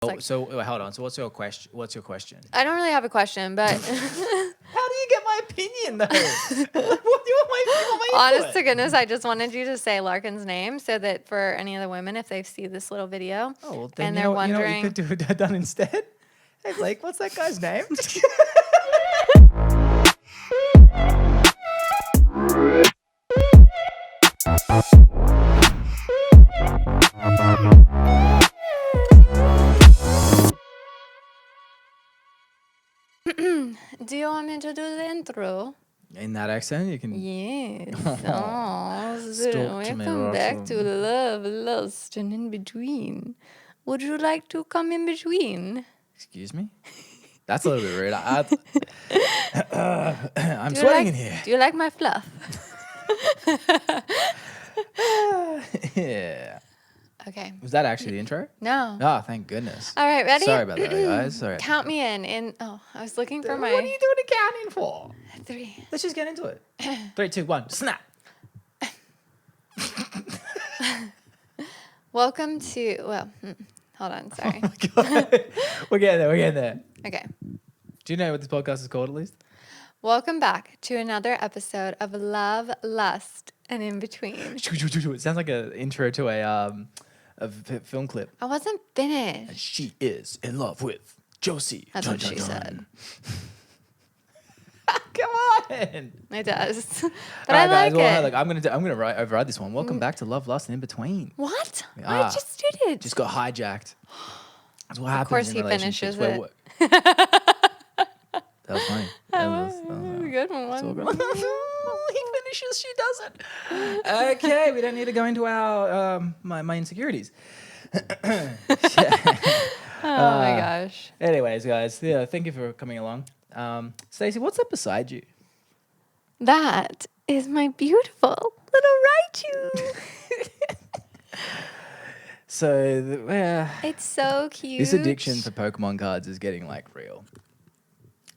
So wait, hold on. So what's your question? I don't really have a question, but How do you get my opinion though? What do you want my honest input? to goodness, I just wanted you to say Larkin's name so that for any of the women, if they see this little video Oh well, then and you they're know what you wondering, could have done instead. Hey Blake, what's that guy's name? do you want me to do the intro? In that accent, you can. Yes. Talk to me, Welcome back to Russell. Love, Lust, and In Between. Would you like to come in between? Excuse me. That's a little bit rude. I'm Do you sweating like, in here. Do you like my fluff? Yeah. Okay. Was that actually the intro? No. Oh, thank goodness. All right, ready? Sorry about that, guys. Sorry. Count me in. Oh, I was looking for my What are you doing accounting for? 3. Let's just get into it. 3, 2, 1, snap. Welcome to, hold on, sorry. Oh my God. We're getting there. Okay. Do you know what this podcast is called at least? Welcome back to another episode of Love, Lust, and In Between. It sounds like an intro to a film clip. I wasn't finished. She is in love with Josie. That's what she said. Come on. It does. But All I right, guys. like Well, it. look, I'm gonna override this one. Welcome back to Love, Lust, and In Between. What? Ah. I just did it. Just got hijacked. That's what happens course in he relationships. finishes That was funny. That was a good one. it's all good. He finishes, she doesn't. Okay, we don't need to go into our my insecurities. Oh my gosh. Anyways, guys, yeah, thank you for coming along. Stacey, what's up beside you? That is my beautiful little Raichu. So, It's so cute. this addiction for Pokemon cards is getting like real.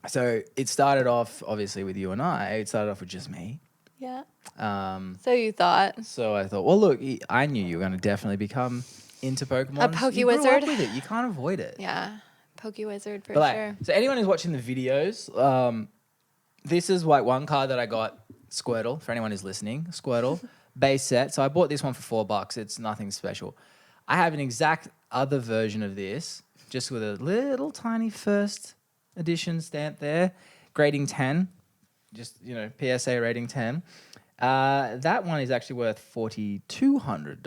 So it started off obviously with you and I. It started off with just me. Yeah. Um, So you thought. So I thought, well, look, I knew you were going to definitely become into Pokemon. A Poke You grew up Wizard. with it. You can't avoid it. Yeah. Pokewizard for But like, sure. so anyone who's watching the videos, this is like one card that I got, Squirtle, for anyone who's listening, Squirtle, base set. So I bought this one for $4. It's nothing special. I have an exact other version of this, just with a little tiny first edition stamp there, grading 10, just, PSA rating 10. That one is actually worth $4,200,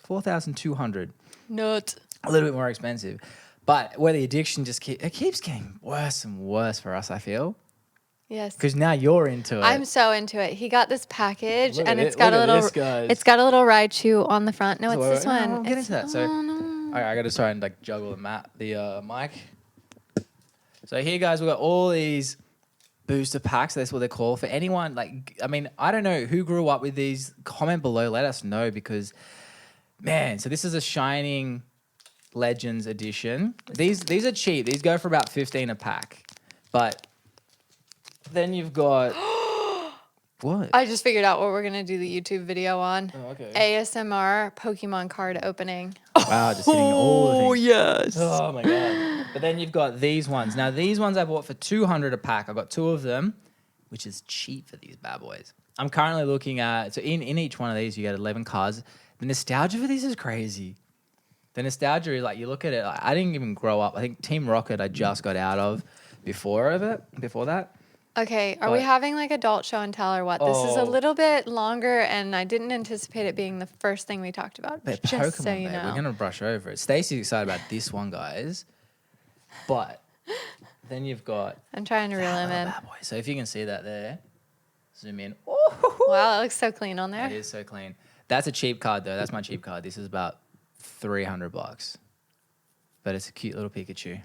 $4,200. Nut. A little bit more expensive, but where the addiction just keeps getting worse and worse for us, I feel, Yes. because now you're into it. I'm so into it. He got this package Look and at it's it. got Look a at little this, guys. it's got a little Raichu on the front. No, So it's this one. We'll get into that. So Oh, no. I got to try and like juggle the mic. So here, guys, we've got all these booster packs. That's what they're called. For anyone, I don't know who grew up with these. Comment below. Let us know because, man. So this is a Shining Legends edition. These are cheap. These go for about $15 a pack. But then you've got what? I just figured out what we're gonna do the YouTube video on. Oh, okay. ASMR Pokemon card opening. Wow, just hitting all the things. Yes. Oh my god! But then you've got these ones. Now these ones I bought for $200 a pack. I got 2 of them, which is cheap for these bad boys. I'm currently looking at in each one of these you get 11 cards. The nostalgia for these is crazy. The nostalgia is like you look at it. Like, I didn't even grow up. I think Team Rocket I just got out of before that. Okay, are we But- having like adult show and tell or what? This is a Oh. little bit longer, and I didn't anticipate it being the first thing we talked about. But Just Pokemon, so you mate, know. we're gonna brush over it. Stacey's excited about this one, guys. But then you've got I'm trying to reel him in. bad boy. So if you can see that there, zoom in. Oh, Wow, that looks so clean on there. it is so clean. That's a cheap card though. That's my cheap card. This is about $300, but it's a cute little Pikachu.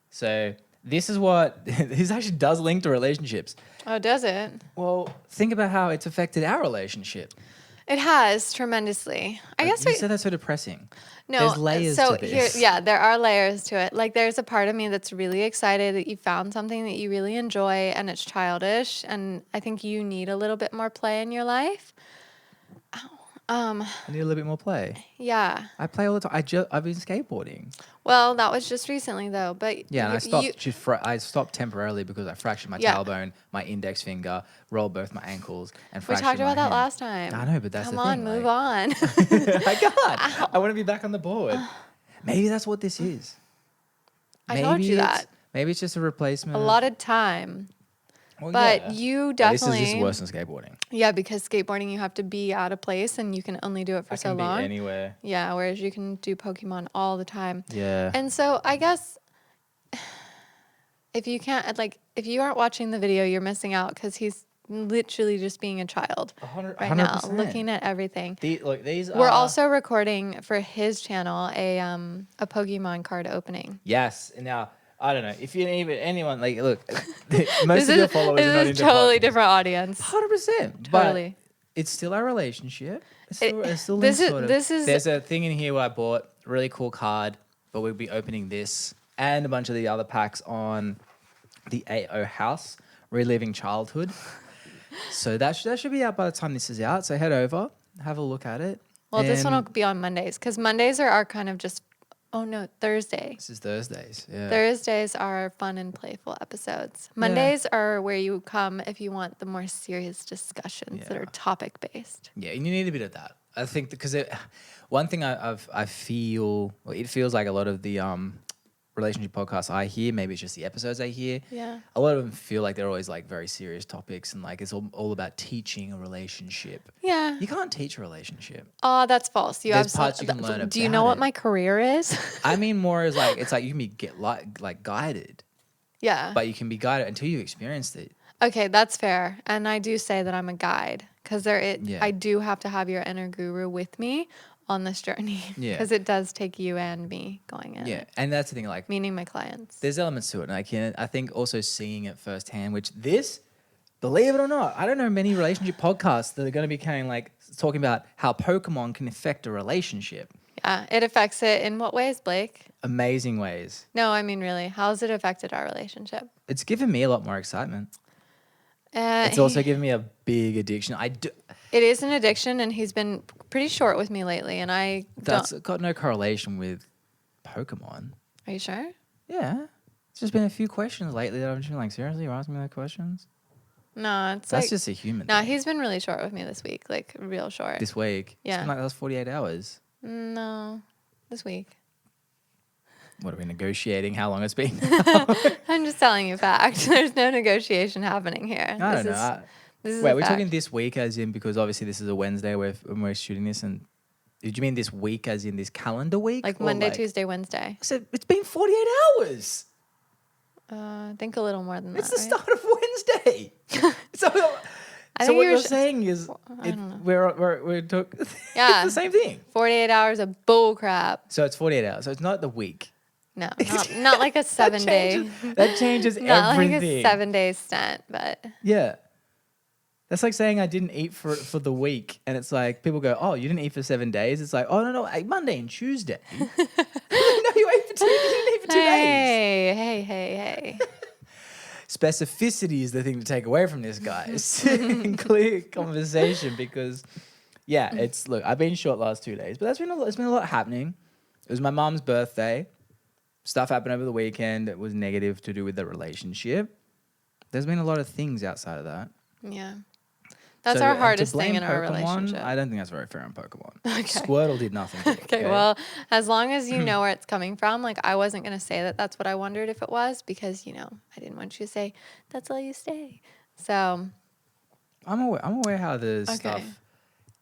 So this is what this actually does link to relationships. Oh, does it? Well, think about how it's affected our relationship. It has tremendously. I guess you we said that's so depressing. no. There's layers so to this. there are layers to it. Like there's a part of me that's really excited that you found something that you really enjoy, and it's childish, and I think you need a little bit more play in your life. Ow. Um, I need a little bit more play. yeah. I play all the time. I've been skateboarding. Well, that was just recently though, but Yeah, and I you, stopped. I stopped temporarily because I fractured my yeah. tailbone, my index finger, rolled both my ankles, and We fractured talked my about that hand. last time. I know, but that's Come the on, thing. move Like, on. I can't. Ow. I want to be back on the board. Maybe that's what this is. I told you that. Maybe it's just a replacement A of. lot of time. Well, But yeah. you But this is definitely, worse than skateboarding. yeah, because skateboarding you have to be at a place and you can only do it for I so can be long. anywhere. Yeah, whereas you can do Pokemon all the time. Yeah. And so I guess if you can't, like, if you aren't watching the video, you're missing out because he's literally just being a child right now, 100%. looking at everything. Look, these We're are. also recording for his channel a Pokemon card opening. Yes. And now, I don't know. If you even anyone, like, look, most of your followers are not This is into totally Pokemon. different audience. 100%. Totally. But it's still our relationship. It- It's still this in is- sort of. this is- There's a thing in here where I bought a really cool card, but we'll be opening this and a bunch of the other packs on the AO House, Reliving Childhood. So that should be out by the time this is out. So head over, have a look at it. Well, this one will And be on Mondays because Mondays are our kind of just, oh no, Thursday. this is Thursdays. Yeah. Thursdays are fun and playful episodes. Mondays are where you come if you want the more serious discussions that Yeah. are topic based. Yeah, and you need a bit of that. I think because one thing I feel, well, it feels like a lot of the relationship podcasts I hear, maybe it's just the episodes I hear. Yeah. A lot of them feel like they're always like very serious topics and like it's all about teaching a relationship. Yeah. You can't teach a relationship. Oh, that's false. You There's parts you can learn Do you know about what it. my career is? I mean, more as like it's like you can be like guided, Yeah. but you can be guided until you experienced it. Okay, that's fair. And I do say that I'm a guide because Yeah. I do have to have your inner guru with me on this journey. Yeah. Because it does take you and me going in. Yeah, it, and that's the thing. Like, meaning my clients. there's elements to it, and I think also seeing it firsthand. Which this, believe it or not, I don't know many relationship podcasts that are going to be talking about how Pokemon can affect a relationship. Yeah. It affects it in what ways, Blake? Amazing ways. No, I mean, really. How's it affected our relationship? It's given me a lot more excitement. It's also given me a big addiction. It is an addiction, and he's been pretty short with me lately. And I That's don't. got no correlation with Pokemon. Are you sure? Yeah. It's just been a few questions lately that I've just been like, seriously, you're asking me that questions? No, it's That's like. just a human No, thing. he's been really short with me this week, like real short. This week. It's Yeah. been like the last 48 hours. No, this week. What are we negotiating? How long it's been? I'm just telling you fact. There's no negotiation happening here. I don't know. This is Wait, a we're fact. talking this week as in because obviously this is a Wednesday when we're shooting this, and did you mean this week as in this calendar week? like or Monday, Tuesday, Wednesday. I said it's been 48 hours. I think a little more than It's that. the right? start of Wednesday. so think what you you're were saying is we're talking Yeah. it's the same thing. 48 hours of bull crap. So it's 48 hours. So it's not the week. No, not like a 7-day. That changes Not like everything. a 7-day stint, but Yeah. That's like saying I didn't eat for the week, and it's like people go, "Oh, you didn't eat for 7 days." It's like, "Oh no, I ate Monday and Tuesday." No, you ate for 2. You didn't eat for 2 days. Hey. Specificity is the thing to take away from this, guys. Clear conversation, because look, I've been short last 2 days, but it's been a lot happening. It was my mom's birthday. Stuff happened over the weekend that was negative to do with the relationship. There's been a lot of things outside of that. Yeah. That's So, our and to hardest thing blame in our Pokemon, relationship. I don't think that's very fair on Pokemon. Okay. Squirtle did nothing to it, Okay, well, as long as you know where it's coming from, like I wasn't going to say that that's what I wondered if it was because, I didn't want you to say, that's all you say. So, I'm aware how the stuff,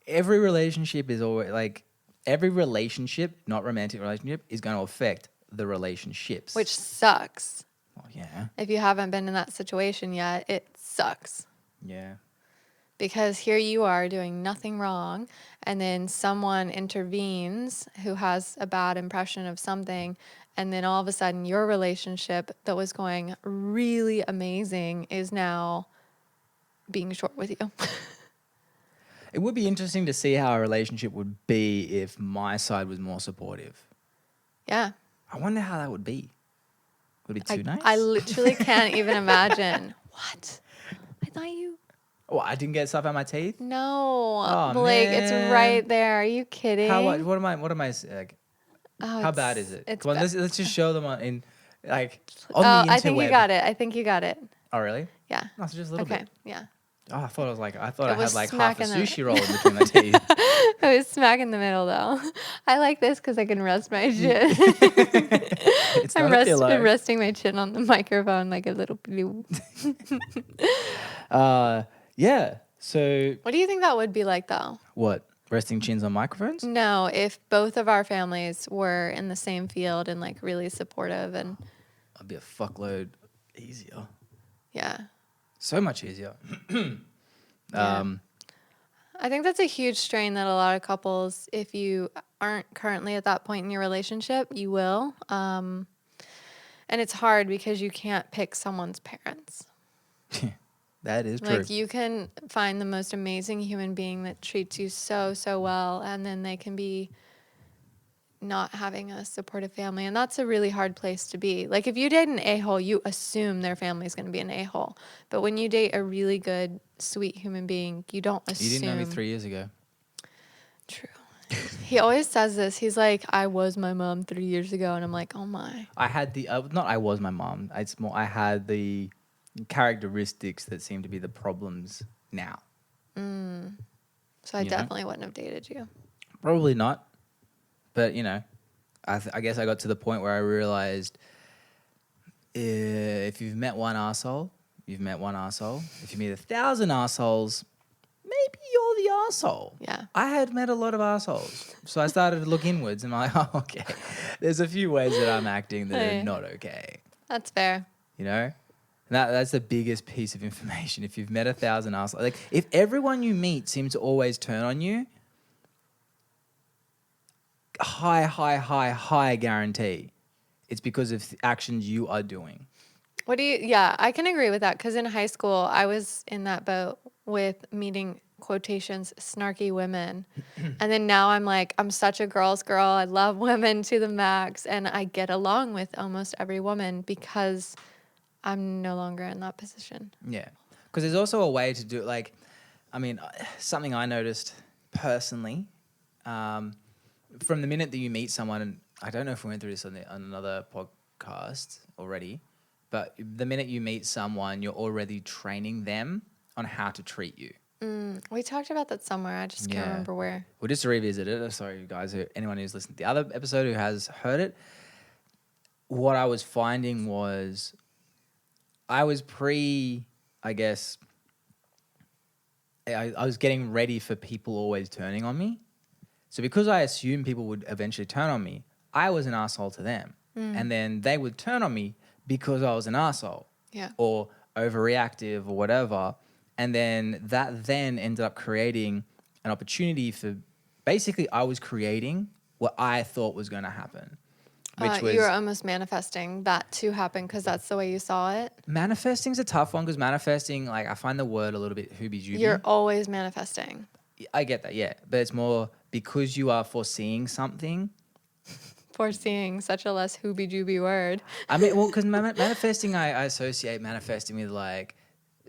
every relationship is always like, every relationship, not romantic relationship, is going to affect the relationships. which sucks. Well, yeah. If you haven't been in that situation yet, it sucks. Yeah. Because here you are doing nothing wrong, and then someone intervenes who has a bad impression of something, and then all of a sudden your relationship that was going really amazing is now being short with you. It would be interesting to see how a relationship would be if my side was more supportive. Yeah. I wonder how that would be. Would it be too nice? I literally can't even imagine. What? I thought you Oh, I didn't get stuff out of my teeth. No, Oh Blake, it's man, right there. Are you how much? kidding? What am I like? Oh, How bad is it? it's Come on, bad. let's just show them in like on Oh, the I think you interweb. got it. I think you got it. Oh really? Yeah. No, it's just a little Okay. bit. Yeah. Oh, I thought It I was had like half smack a in the. sushi roll in between my teeth. It was smack in the middle though. I like this because I can rest my chin. It's not a pillow. Resting my chin on the microphone like a little blue. Yeah. So What do you think that would be like though? what? Resting chins on microphones? No, if both of our families were in the same field and like really supportive and I'd be a fuckload easier. yeah. So much easier. Yeah. I think that's a huge strain that a lot of couples, if you aren't currently at that point in your relationship, you will. And it's hard because you can't pick someone's parents. That is true. Like you can find the most amazing human being that treats you so, so well, and then they can be not having a supportive family. And that's a really hard place to be. Like if you date an a-hole, you assume their family's going to be an a-hole. But when you date a really good, sweet human being, you don't assume. You didn't know me 3 years ago. True. He always says this. He's like, I was my mom 3 years ago. And I'm like, oh my. I had the not I was my mom. It's more I had the characteristics that seem to be the problems now. So I You know? definitely wouldn't have dated you. Probably not. But, I guess I got to the point where I realized if you've met one arsehole, you've met one arsehole. If you meet 1,000 arseholes, maybe you're the arsehole. Yeah. I had met a lot of assholes. So I started to look inwards and I'm like, oh, okay. There's a few ways that I'm acting that Hey. are not okay. That's fair. You know? And that's the biggest piece of information. If you've met 1,000 assholes, like if everyone you meet seems to always turn on you, high guarantee it's because of actions you are doing. Yeah, I can agree with that because in high school, I was in that boat with meeting quotations, snarky women. And then now I'm like, I'm such a girl's girl. I love women to the max. And I get along with almost every woman because I'm no longer in that position. Yeah. Because there's also a way to do it. Like, something I noticed personally, from the minute that you meet someone, and I don't know if we went through this on another podcast already, but the minute you meet someone, you're already training them on how to treat you. We talked about that somewhere. I just can't remember where. Well, just to revisit it, sorry, guys, anyone who's listened to the other episode who has heard it, what I was finding was I was I was getting ready for people always turning on me. So because I assumed people would eventually turn on me, I was an asshole to them. And then they would turn on me because I was an asshole. Yeah. Or overreactive or whatever. And then that then ended up creating an opportunity for basically I was creating what I thought was going to happen. Which was you were almost manifesting that to happen because that's the way you saw it. manifesting's a tough one because manifesting, like I find the word a little bit hoobie-jooby. You're always manifesting. I get that, yeah. But it's more because you are foreseeing something. Foreseeing, such a less hoobie-jooby word. I mean, well, because manifesting, I associate manifesting with like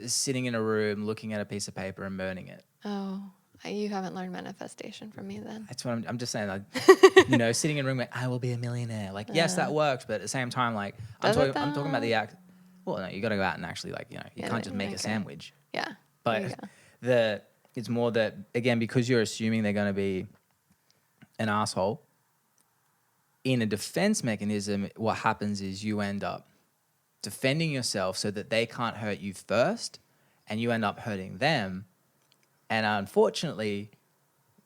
sitting in a room, looking at a piece of paper and burning it. Oh, you haven't learned manifestation from me then. That's what I'm just saying. Like, sitting in a room like, I will be a millionaire. Like, yes, that works. But at the same time, like, I'm talking about the act. Well, no, you got to go out and actually you can't just make a sandwich. Yeah. But it's more that, again, because you're assuming they're going to be an asshole, in a defense mechanism, what happens is you end up defending yourself so that they can't hurt you first, and you end up hurting them. And unfortunately,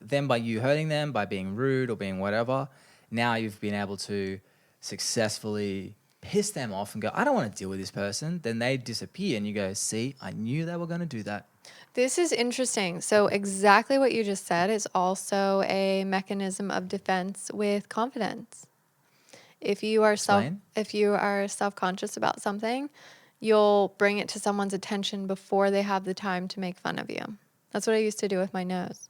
then by you hurting them, by being rude or being whatever, now you've been able to successfully piss them off and go, I don't want to deal with this person. Then they disappear and you go, see, I knew they were going to do that. This is interesting. So exactly what you just said is also a mechanism of defense with confidence. If you are self-conscious about something, you'll bring it to someone's attention before they have the time to make fun of you. That's what I used to do with my nose.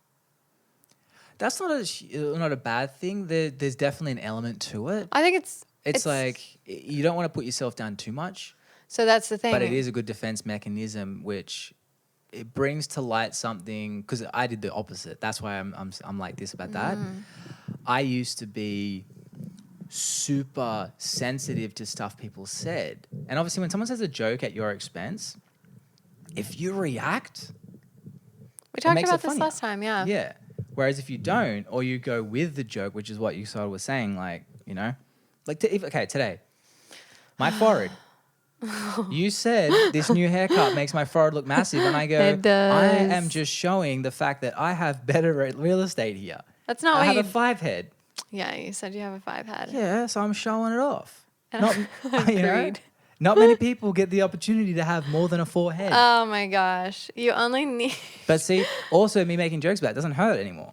That's not a bad thing. There's definitely an element to it. I think it's like you don't want to put yourself down too much. So that's the thing. But it is a good defense mechanism, which it brings to light something, because I did the opposite. That's why I'm like this about that. I used to be super sensitive to stuff people said. And obviously when someone says a joke at your expense, if you react, We it talked makes about it this funnier. last time, yeah. Yeah. Whereas if you don't, or you go with the joke, which is what you sort of was saying, like, you know, like, today, my forehead. You said this new haircut makes my forehead look massive, and I go, It does. I am just showing the fact that I have better real estate here. That's not I what have you... a 5 head. Yeah, you said you have a 5 head. Yeah, so I'm showing it off. And Not, you know, agreed. not many people get the opportunity to have more than a 4 head. Oh my gosh. You only need... But see, also me making jokes about it doesn't hurt anymore.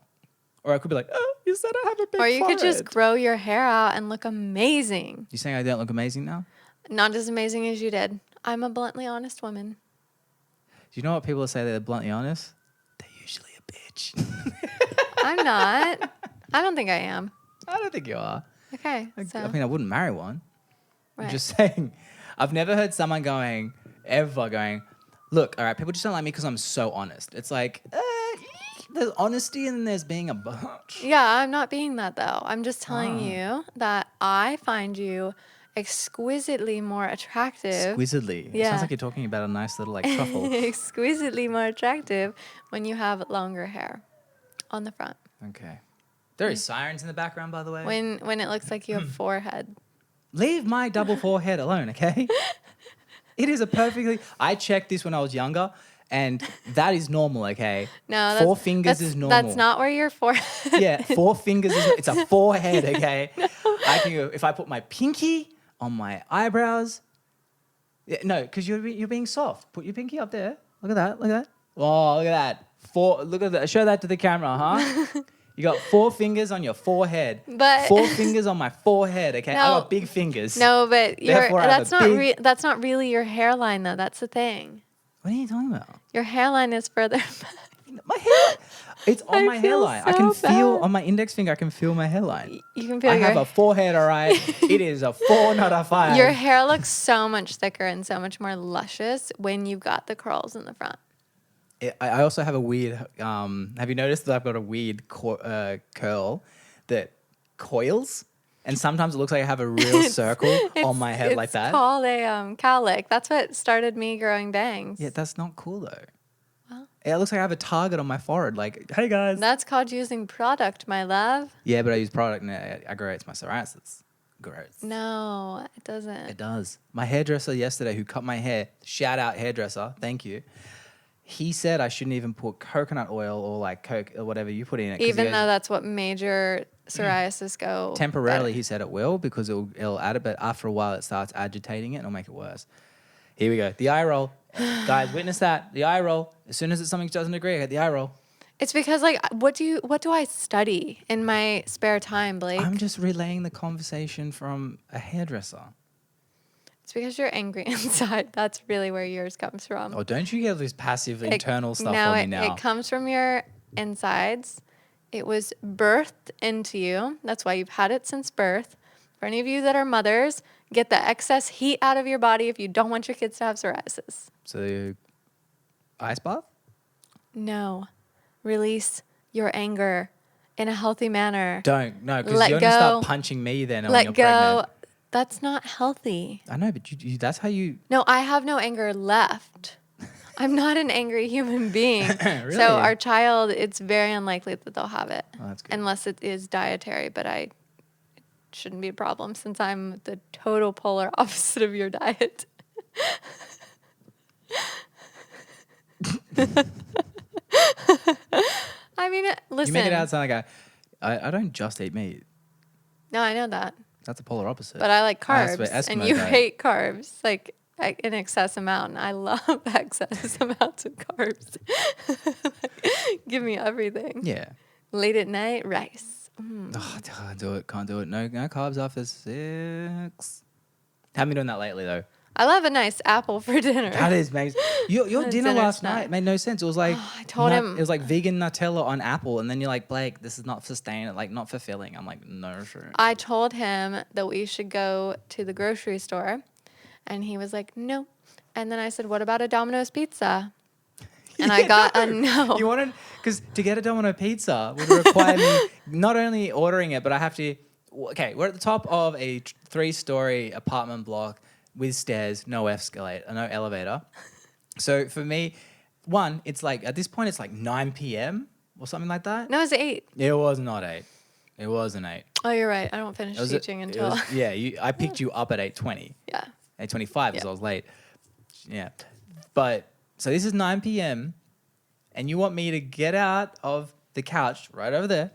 Or I could be like, oh, you said I have a big Or you could just forehead. grow your hair out and look amazing. You saying I don't look amazing now? Not as amazing as you did. I'm a bluntly honest woman. Do you know what people say they're bluntly honest? They're usually a bitch. I'm not. I don't think I am. I don't think you are. Okay. So, I mean, I wouldn't marry one. right. I'm just saying. I've never heard someone ever going, look, all right, people just don't like me because I'm so honest. It's like, there's honesty and then there's being a bitch. Yeah, I'm not being that though. I'm just telling you that I find you exquisitely more attractive. Exquisitely. It Yeah. sounds like you're talking about a nice little like truffle. Exquisitely more attractive when you have longer hair on the front. Okay. There is sirens in the background, by the way. When it looks like you have forehead. Leave my double forehead alone, okay? It is a perfectly... I checked this when I was younger, and that is normal, okay? No, 4 fingers is normal. That's not where your forehead. Yeah, 4 fingers is... It's a forehead, okay? No. I can go... If I put my pinky on my eyebrows... Yeah, no, because you're being soft. Put your pinky up there. Look at that. Look at that. Oh, look at that. Look at that. Show that to the camera, huh? You got 4 fingers on your forehead. But 4 fingers on my forehead, okay? No. I got big fingers. No, but Therefore, I have that's not really your hairline though. That's the thing. What are you talking about? Your hairline is further back. My hairline. It's on I my feel hairline. I can so feel bad. on my index finger. I can feel my hairline. You can feel I have a forehead, all right. It is a 4, not a 5. your hair looks so much thicker and so much more luscious when you've got the curls in the front. I also have a weird. Have you noticed that I've got a weird curl that coils, and sometimes it looks like I have a real circle on my head like that. It's called a cowlick. That's what started me growing bangs. Yeah, that's not cool though. Well. It looks like I have a target on my forehead. Like, hey guys. That's called using product, my love. Yeah, but I use product and it aggravates my psoriasis. Gross. No, it doesn't. It does. My hairdresser yesterday, who cut my hair, shout out hairdresser, thank you. He said I shouldn't even put coconut oil or like Coke or whatever you put in it. Even though that's what major psoriasis go. Temporarily, better. he said it will because it'll add it, but after a while it starts agitating it and it'll make it worse. Here we go. The eye roll. Guys, witness that. The eye roll. As soon as it's something doesn't agree, I get the eye roll. It's because like what do I study in my spare time, Blake? I'm just relaying the conversation from a hairdresser. It's because you're angry inside. That's really where yours comes from. Oh, don't you get this passive internal stuff on me now? It comes from your insides. It was birthed into you. That's why you've had it since birth. For any of you that are mothers, get the excess heat out of your body if you don't want your kids to have psoriasis. So, ice bath? No. Release your anger in a healthy manner. Don't. No, because Let you're going to go. start punching me then when Let you're go. pregnant. That's not healthy. I know, but you that's how you... No, I have no anger left. I'm not an angry human being. Really? So our child, it's very unlikely that they'll have it. Oh, that's good. Unless it is dietary, but it shouldn't be a problem since I'm the total polar opposite of your diet. I mean, listen. You make it out sound like I don't just eat meat. No, I know that. That's the polar opposite. But I like That's carbs, what and Eskimo you diet. hate carbs, like in excess amount. And I love excess amounts of carbs. Give me everything. Yeah. Late at night, rice. Oh, can't do it. Can't do it. No carbs after 6. Haven't been doing that lately though. I love a nice apple for dinner. That is amazing. Your dinner Dinner last snack. night made no sense. It was like I told him- it was like vegan Nutella on apple, and then you're like, Blake, this is not sustainable, like not fulfilling. I'm like, no, sure. I told him that we should go to the grocery store, and he was like, no. And then I said, what about a Domino's pizza? And I got a no. You wanted, because to get a Domino pizza would require me not only ordering it, but I have to. Okay, we're at the top of a 3-story apartment block with stairs, no escalator, no elevator. So for me, one, it's like at this point it's like 9 p.m. or something like that. No, it was 8. It was not 8. It wasn't 8. Oh, you're right. I don't finish It was teaching it until. was, yeah. I picked you up at 8:20. Yeah. 8:25 because I was late. Yeah, but so this is 9 p.m. and you want me to get out of the couch right over there,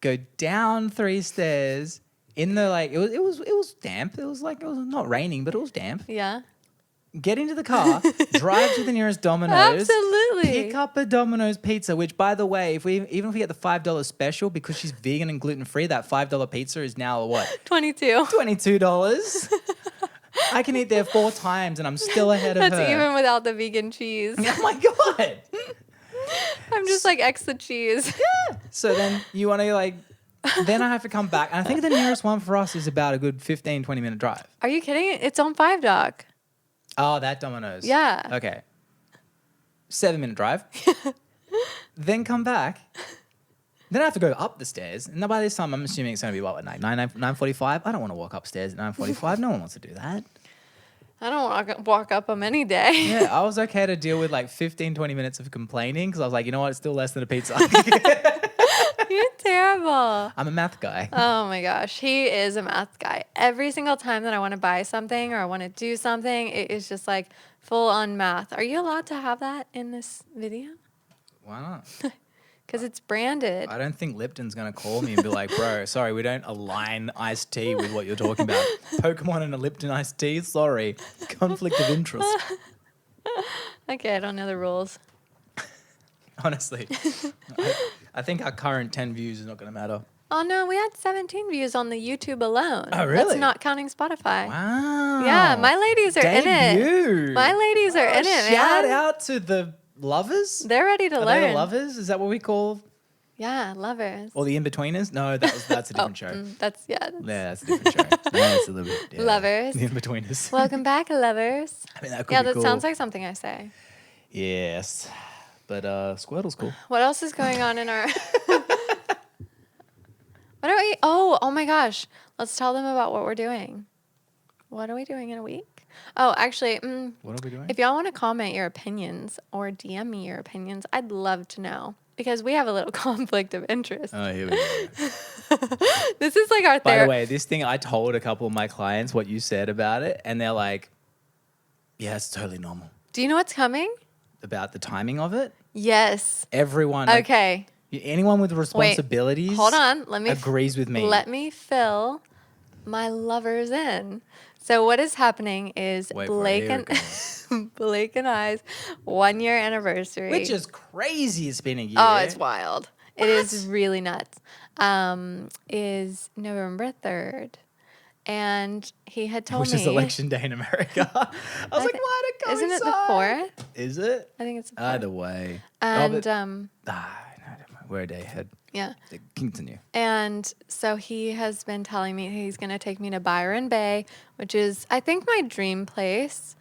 go down 3 stairs in the like it was damp. It was not raining, but it was damp. Yeah. Get into the car, drive to the nearest Domino's, Absolutely. pick up a Domino's pizza. Which, by the way, even if we get the $5 special because she's vegan and gluten free, that $5 pizza is now what? 22. $22. I can eat there 4 times and I'm still ahead of That's her. even without the vegan cheese. Oh my god! I'm just like X the cheese. So then you want to like, then I have to come back, and I think the nearest one for us is about a good 15-20 minute drive. Are you kidding? It's on 5 Dock. Oh, that Domino's. Yeah. Okay. 7-minute drive. Then come back. Then I have to go up the stairs, and by this time I'm assuming it's going to be what at night 9:45. I don't want to walk upstairs at 9:45. No one wants to do that. I don't walk up them any day. Yeah, I was okay to deal with like 15-20 minutes of complaining because I was like, you know what, it's still less than a pizza. You're terrible. I'm a math guy. Oh my gosh, he is a math guy. Every single time that I want to buy something or I want to do something, it is just like full on math. Are you allowed to have that in this video? Why not? Because it's branded. I don't think Lipton's going to call me and be like, bro, sorry, we don't align iced tea with what you're talking about. Pokemon and a Lipton iced tea? Sorry. Conflict of interest. Okay, I don't know the rules. Honestly. I think our current 10 views is not going to matter. Oh no, we had 17 views on the YouTube alone. Oh, really? That's not counting Spotify. Wow. Yeah, my ladies are in it. Debut. My ladies are in it, Shout man. out to the lovers. They're ready to Are learn. they the lovers? Is that what we call? Yeah, lovers. Or the in-betweeners? No, that's a different show. That's Yeah, that's a different show. That's a little bit. Yeah. Lovers. The in-betweeners. Welcome back, lovers. I mean, that could Yeah, be that cool. sounds like something I say. Yes. But Squirtle's cool. What else is going on in our... What are we... Oh my gosh. Let's tell them about what we're doing. What are we doing in a week? Oh, actually, What are we doing? if y'all want to comment your opinions or DM me your opinions, I'd love to know. Because we have a little conflict of interest. Oh, here we go. This is like our By the therapy. way, this thing, I told a couple of my clients what you said about it, and they're like, yeah, it's totally normal. Do you know what's coming? About the timing of it? Yes. Everyone, Okay. anyone with responsibilities Hold on. Let me agrees with me. Let me fill my lovers in. So what is happening is Wait for it. Blake Here and it comes. Blake and I's 1-year anniversary. Which is crazy. It's been a year. Oh, it's wild. It is really nuts. Is November 3rd. And he had told Which me. is election day in America. I was like, why did it coincide? Isn't it the 4th? Is it? I think it's the 4th. Either way. And no, never mind. We're a day ahead. yeah. Continue. And so he has been telling me he's going to take me to Byron Bay, which is, I think, my dream place.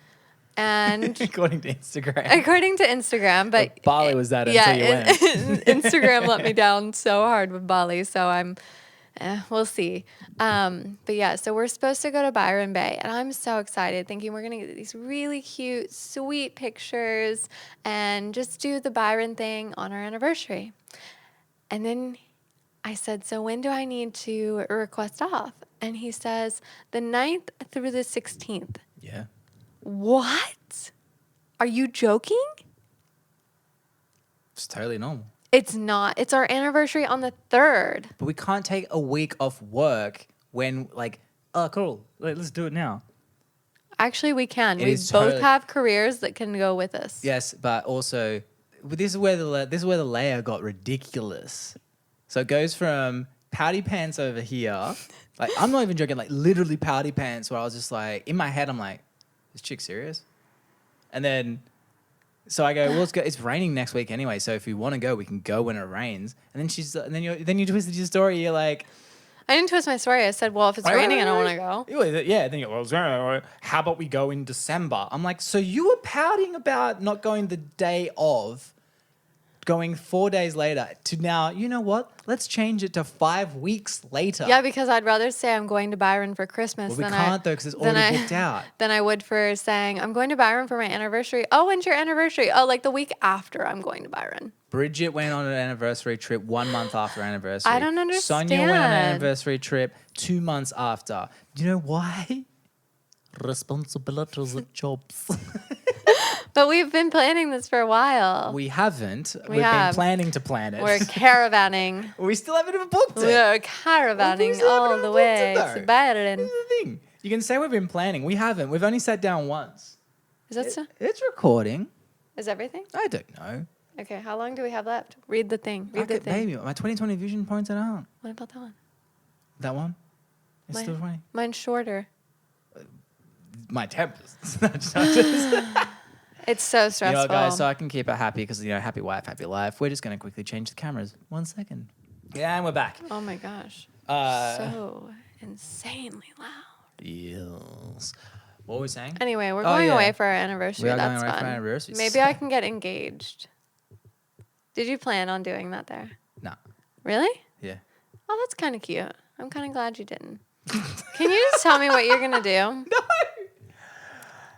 And According to Instagram. according to Instagram, but Bali was that until you went. Instagram let me down so hard with Bali, so we'll see. But yeah, so we're supposed to go to Byron Bay, and I'm so excited, thinking we're gonna get these really cute, sweet pictures and just do the Byron thing on our anniversary. And then I said, so when do I need to request off? And he says, the 9th through the 16th. Yeah. What? Are you joking? It's totally normal. It's not. It's our anniversary on the 3rd. But we can't take a week off work when, like, oh, cool. Let's do it now. Actually, we can. It We is both totally- have careers that can go with us. Yes, but also, this is where the layer got ridiculous. So it goes from pouty pants over here. Like, I'm not even joking. Like, literally pouty pants where I was just like, in my head, I'm like, is chick serious? And then, so I go, well, let's go. It's raining next week anyway, so if we want to go, we can go when it rains. And then then you twisted your story. You're like, I didn't twist my story. I said, well, if it's raining, I don't want to go. Yeah, then you go, well, how about we go in December? I'm like, so you were pouting about not going the day of, going 4 days later to now, you know what? Let's change it to 5 weeks later. Yeah, because I'd rather say I'm going to Byron for Christmas Well, we than can't though because it's already booked out. than I would for saying I'm going to Byron for my anniversary. Oh, when's your anniversary? Oh, like the week after I'm going to Byron. Bridget went on an anniversary trip 1 month after anniversary. I don't understand. Sonia went on an anniversary trip 2 months after. Do you know why? Responsibilities of jobs. But we've been planning this for a while. We haven't. We've have. been planning to plan it. We're caravanning. We still haven't even booked it. We're caravanning all the way to Byron. This is the thing. You can say we've been planning. We haven't. We've only sat down once. Is that so? It's recording. Is everything? I don't know. Okay, how long do we have left? Read the thing. Read the thing. Baby, my 2020 vision pointed out. What about that one? That one? It's still 20. Mine's shorter. My tempers. It's so stressful. You know, guys, so I can keep it happy because, you know, happy wife, happy life. We're just going to quickly change the cameras. 1 second. Yeah, and we're back. Oh my gosh. So insanely loud. Yes. What were we saying? Anyway, we're going away for our anniversary. We are That's going away fun. for our anniversary. Maybe I can get engaged. Did you plan on doing that there? No. Really? Yeah. Oh, that's kind of cute. I'm kind of glad you didn't. Can you just tell me what you're going to do? No.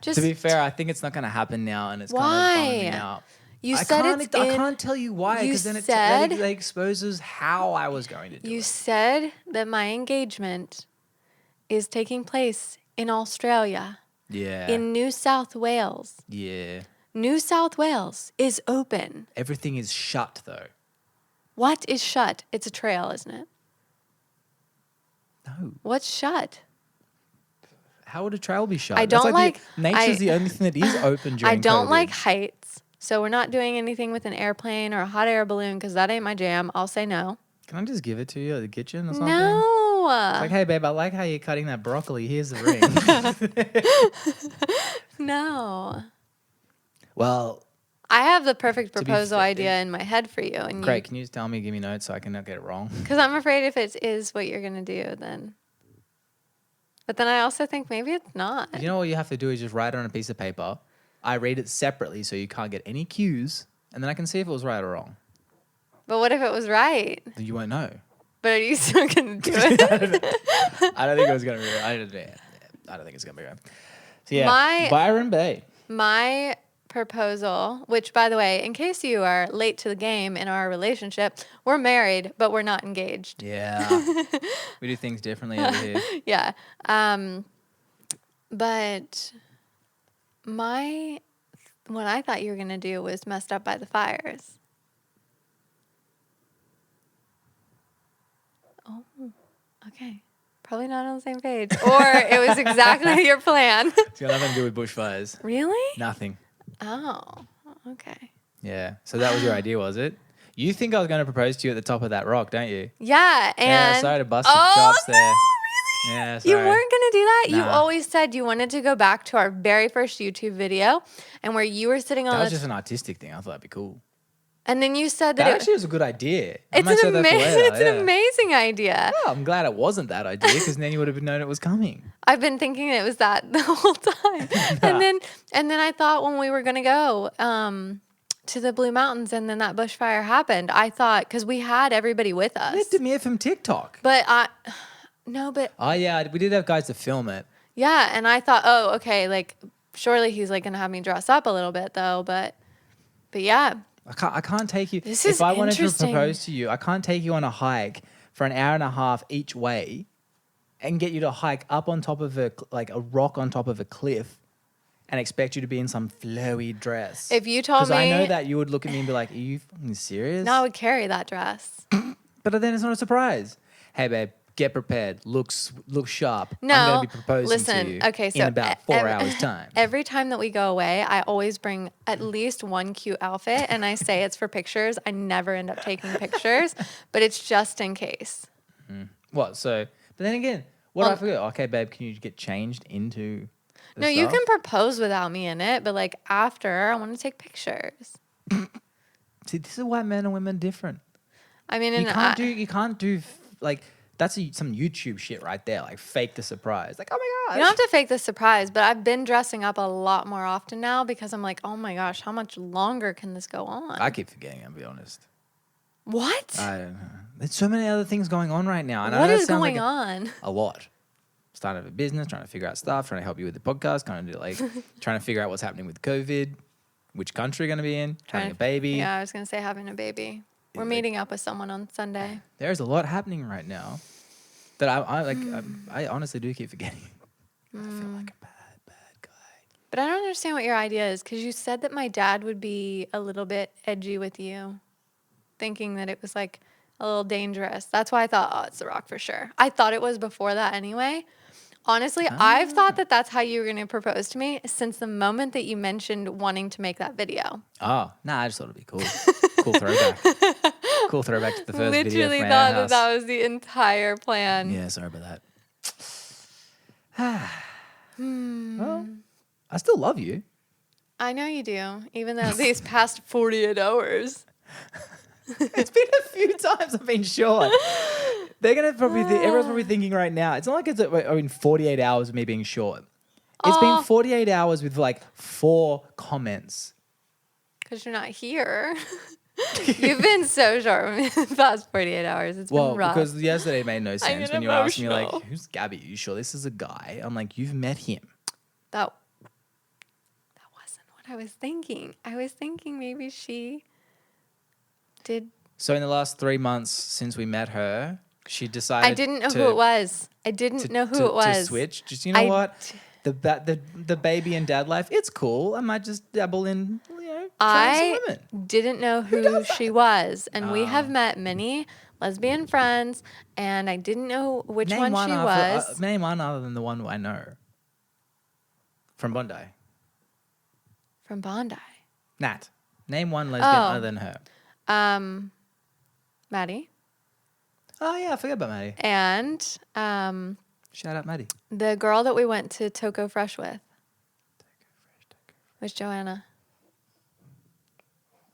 Just To be fair, I think it's not going to happen now, and it's kind Why? of bumming me out. You I said can't, it's I in. can't tell you why, You because then said- it exposes how I was going to do You it. said that my engagement is taking place in Australia, Yeah. in New South Wales. Yeah. New South Wales is open. Everything is shut, though. What is shut? It's a trail, isn't it? No. What's shut? How would a trail be shut? I That's don't like- nature's the only thing that is open during I don't COVID. like heights, so we're not doing anything with an airplane or a hot air balloon because that ain't my jam. I'll say no. Can I just give it to you at the kitchen or something? No. It's like, hey, babe, I like how you're cutting that broccoli. Here's the ring. No. Well, I have the perfect be proposal fair- idea in my head for you, and great. Can you just tell me, give me notes so I can not get it wrong? because I'm afraid if it is what you're gonna do, then. But then I also think maybe it's not. You know what you have to do is just write it on a piece of paper. I read it separately so you can't get any cues, and then I can see if it was right or wrong. But what if it was right? Then you won't know. But are you still gonna do it? I don't think it was gonna be right. I don't think it's gonna be right. So yeah, My- Byron Bay. My proposal, which by the way, in case you are late to the game in our relationship, we're married, but we're not engaged. Yeah, we do things differently over here. Yeah. But what I thought you were gonna do was messed up by the fires. Oh, okay. Probably not on the same page. Or it was exactly your plan. It's got nothing to do with bushfires. Really? Nothing. Oh, okay. Yeah. So that was your idea, was it? You think I was going to propose to you at the top of that rock, don't you? Yeah, and Yeah, sorry to bust your chops there. Really? Yeah, You sorry. weren't gonna do that. You Nah. always said you wanted to go back to our very first YouTube video, and where you were sitting on That was the just an artistic thing. I thought that'd be cool. and then you said that That actually was a good idea. I it's might say an that for amazing, later, it's an yeah. amazing idea. Oh, I'm glad it wasn't that idea because then you would have known it was coming. I've been thinking it was that the whole time, and then I thought when we were gonna go to the Blue Mountains, and then that bushfire happened. I thought because we had everybody with us, It's Demir from TikTok. but no, but Oh yeah, we did have guys to film it. yeah, and I thought, oh, okay, like surely he's like gonna have me dress up a little bit though, but yeah. I can't take you. This If is I wanted to interesting. propose to you, I can't take you on a hike for an hour and a half each way, and get you to hike up on top of a rock on top of a cliff, and expect you to be in some flowy dress. If you told because I know me, that you would look at me and be like, "Are you fucking serious?" no, I would carry that dress. But then it's not a surprise. Hey, babe, get prepared. Look sharp. No, I'm going to be proposing listen, to you okay, so in about 4 hours' time. Every time that we go away, I always bring at least one cute outfit, and I say it's for pictures. I never end up taking pictures, but it's just in case. What? So, but then again, what if I forget? Okay, babe, can you get changed into the No, you stuff? can propose without me in it, but like after, I want to take pictures. See, this is why men and women are different. I mean, You and can't do like That's some YouTube shit right there. Like fake the surprise. Like, oh my You gosh. don't have to fake the surprise, but I've been dressing up a lot more often now because I'm like, oh my gosh, how much longer can this go on? I keep forgetting, I'll be honest. What? I don't know. There's so many other things going on right now. And I What know that is sounds going like on? a lot. Starting a business, trying to figure out stuff, trying to help you with the podcast, kind of do like trying to figure out what's happening with COVID, which country you're going to be in, having a baby. Yeah, I was going to say having a baby. We're meeting up with someone on Sunday. There's a lot happening right now that I honestly do keep forgetting. I feel like a bad guy. But I don't understand what your idea is because you said that my dad would be a little bit edgy with you, thinking that it was like a little dangerous. That's why I thought, oh, it's The Rock for sure. I thought it was before that anyway. Honestly, I've thought that that's how you were going to propose to me since the moment that you mentioned wanting to make that video. Oh, nah, I just thought it'd be cool. Cool throwback. Cool throwback to the first video Literally from thought our house. that was the entire plan. Yeah, sorry about that. Well, I still love you. I know you do, even though these past 48 hours. It's been a few times I've been short. They're gonna probably everyone's probably thinking right now. It's not like it's 48 hours of me being short. It's been 48 hours with like 4 comments. Because you're not here. You've been so short in the past 48 hours. It's been rough. Because yesterday made no sense get when you were asking me like, emotional. "Who's Gabby? Are you sure this is a guy?" I'm like, "You've met him." That wasn't what I was thinking. I was thinking maybe she did. So in the last 3 months since we met her, she decided. I didn't know who it was. I didn't know who it was. To switch. Just you know what? The baby and dad life, it's cool. I might just dabble in, trying some women. Didn't know who she was. And we have met many lesbian friends, and I didn't know which one she was. Name one other than the one I know. From Bondi. From Bondi. Nat. Name one lesbian other than her. Maddie. Oh, yeah, I forgot about Maddie. And Shout out Maddie. the girl that we went to Toko Fresh with. Was Joanna.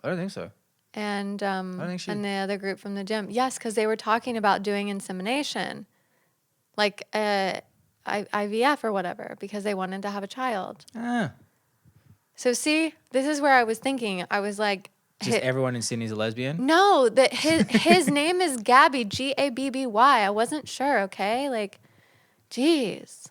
I don't think so. And think she- and the other group from the gym. Yes, because they were talking about doing insemination. Like IVF or whatever, because they wanted to have a child. Ah. So see, this is where I was thinking. I was like, Just everyone in Sydney's a lesbian? no, that his name is Gabby, Gabby. I wasn't sure, okay? Like, geez.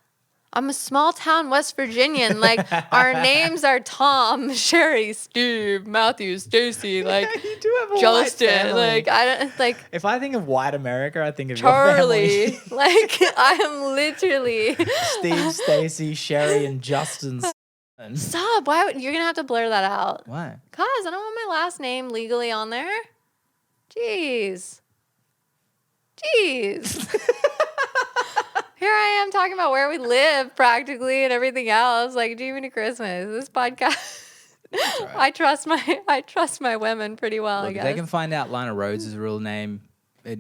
I'm a small town West Virginian. Like, our names are Tom, Sherry, Steve, Matthew, Stacy, like You do have a white Justin. family. Like, I don't like If I think of white America, I think of Charlie. your family. Like, I am literally Steve, Stacy, Sherry, and Justin. Stop. Why would you're gonna have to blur that out? Why? Cause I don't want my last name legally on there. Jeez. Here I am talking about where we live practically and everything else. Like Dreaming to Christmas. This podcast. Right. I trust my women pretty well, Look, I if guess. they can find out Lana Rhodes' real name, I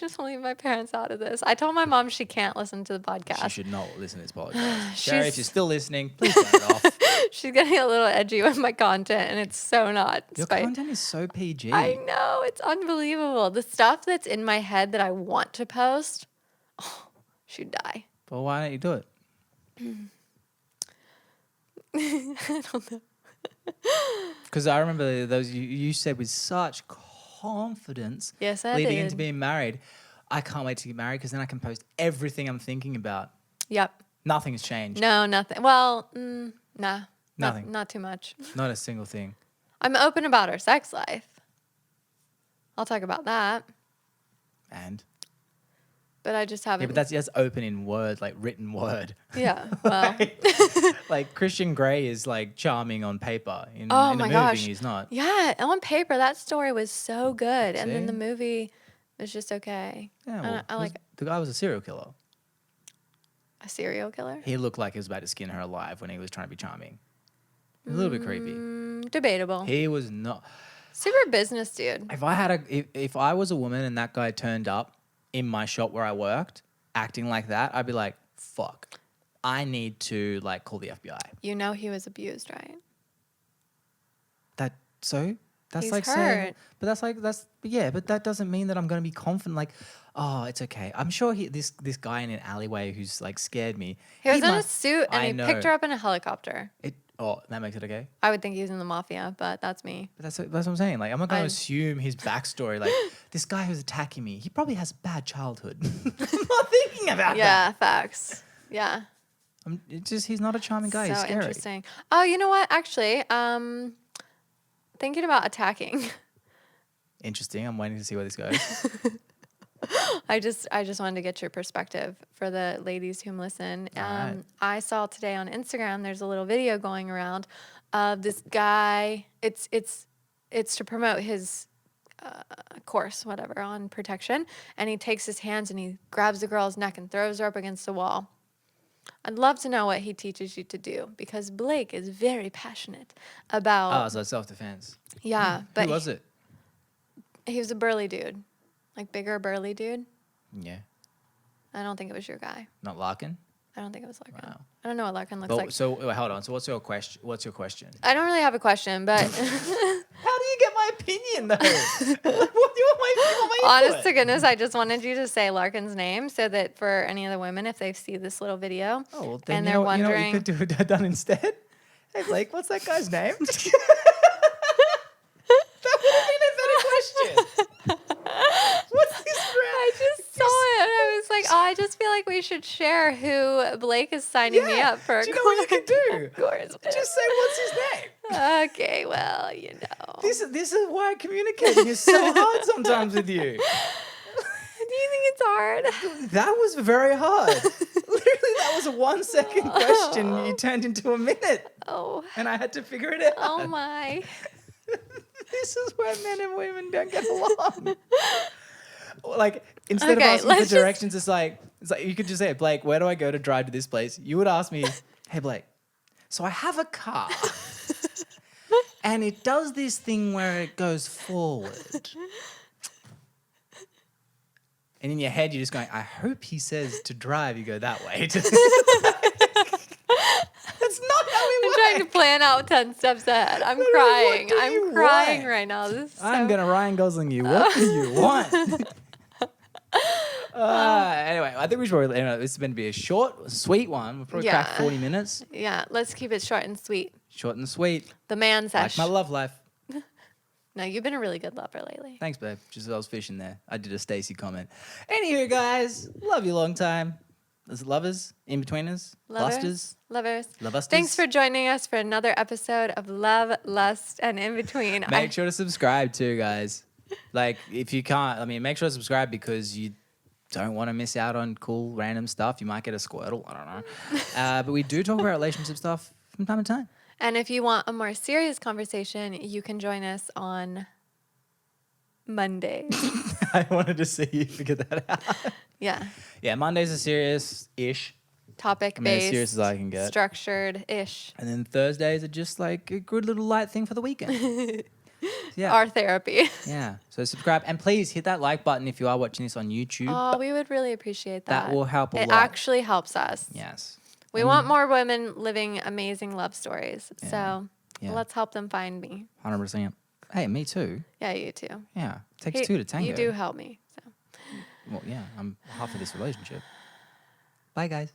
just want to leave my parents out of this. I told my mom she can't listen to the she podcast. should not listen to this podcast. Sherry, if She's- you're still listening, please turn it off. She's getting a little edgy with my content, and it's so not. Your content is so PG. I know, it's unbelievable. The stuff that's in my head that I want to post, she'd die. Well, why don't you do it? I don't know. Because I remember those you said with such confidence Yes, I leading did. into being married. I can't wait to get married because then I can post everything I'm thinking about. Yep. Nothing's changed. No, nothing. Well, nah. Nothing. Not too much. Not a single thing. I'm open about our sex life. I'll talk about that. And But I just yeah, haven't. but that's open in word, like written word. Yeah. Well. Like Christian Grey is like charming on paper. In Oh a my movie, gosh. he's not. Yeah. On paper, that story was so good, and then See? the movie was just okay. Yeah, I well, like the guy was a serial killer. a serial killer. He looked like he was about to skin her alive when he was trying to be charming. A little bit creepy. Debatable. He was not. Super business dude. If I had if I was a woman and that guy turned up in my shop where I worked, acting like that, I'd be like, fuck. I need to like call the FBI. You know he was abused, right? So That's He's like saying, hurt. but but that doesn't mean that I'm going to be confident. Like, oh, it's okay. I'm sure this guy in an alleyway who's like scared me. He was in a must. suit and I he know. picked her up in a helicopter. That makes it okay. I would think he was in the mafia, but that's me. But that's what I'm saying. Like, I'm not going to I- assume his backstory. Like, this guy who's attacking me, he probably has a bad childhood. I'm not thinking about that. Yeah, facts. Yeah. He's not a charming guy. He's So scary. interesting. Oh, you know what? Actually, thinking about attacking. Interesting. I'm waiting to see where this goes. I just wanted to get your perspective for the ladies who listen. All right. I saw today on Instagram there's a little video going around of this guy. It's to promote his course, whatever, on protection, and he takes his hands and he grabs the girl's neck and throws her up against the wall. I'd love to know what he teaches you to do because Blake is very passionate about. Oh, so self-defense. Yeah, but Who was it? he was a burly dude, like bigger burly dude. Yeah. I don't think it was your guy. Not Larkin? I don't think it was Larkin. Wow. I don't know what Larkin looks But, like. so wait, hold on. So what's your question? I don't really have a question, but How do you get my opinion though? What do you want my honest input? to goodness, I just wanted you to say Larkin's name so that for any of the women, if they see this little video Oh, well, then and you they're know, you know what wondering, you could do done instead? Hey Blake, what's that guy's name? That would have been a better question. What's this I just saw it and I was like, oh, I just feel like we should share who Blake is signing me up for. Do you know what you could do? Course. Just say what's his name. Okay, well, you know. This is why communicating is so hard sometimes with you. Do you think it's hard? That was very hard. Literally, that was a 1 second question. You turned into a minute, Oh, and I had to figure it out. oh my. This is where men and women don't get along. Like, instead of Okay, asking for let's just- directions, it's like you could just say, Blake, where do I go to drive to this place? You would ask me, hey Blake, so I have a car and it does this thing where it goes forward. And in your head, you're just going, I hope he says to drive, you go that way. That's not how we I'm work. trying to plan out 10 steps ahead. I'm Literally, crying. what do you I'm crying want? right now. This is so... I'm going to Ryan Gosling you. What do you want? Anyway, I think we should this is going to be a short, sweet one. We'll probably crack Yeah. 40 minutes. Yeah, let's keep it short and sweet. Short and sweet. The man Like sesh. my love life. No, you've been a really good lover lately. Thanks, babe. Just I was fishing there. I did a Stacy comment. Anywho, guys, love you long time. Is it lovers? In-betweeners? Lusters? Lovers. Lovusters? Thanks for joining us for another episode of Love, Lust, and In Between. Make sure to subscribe too, guys. Like, if you can't, make sure to subscribe because you don't want to miss out on cool, random stuff. You might get a Squirtle. I don't know. But we do talk about relationship stuff from time to time. And if you want a more serious conversation, you can join us on Monday. I wanted to see you figure that out. Yeah. Yeah, Mondays are serious-ish. Topic As based. serious as I can get. Structured-ish. And then Thursdays are just like a good little light thing for the weekend. Yeah. Our therapy. Yeah. So subscribe. And please hit that like button if you are watching this on YouTube. Oh, we would really appreciate that. That will help a It lot. actually helps us. Yes. We want more women living amazing love stories. Yeah. So Yeah. let's help them find me. 100%. Hey, me too. Yeah, you too. Yeah. Takes Hey, two to tango. You do help me. So. Well, yeah. I'm half of this relationship. Bye, guys.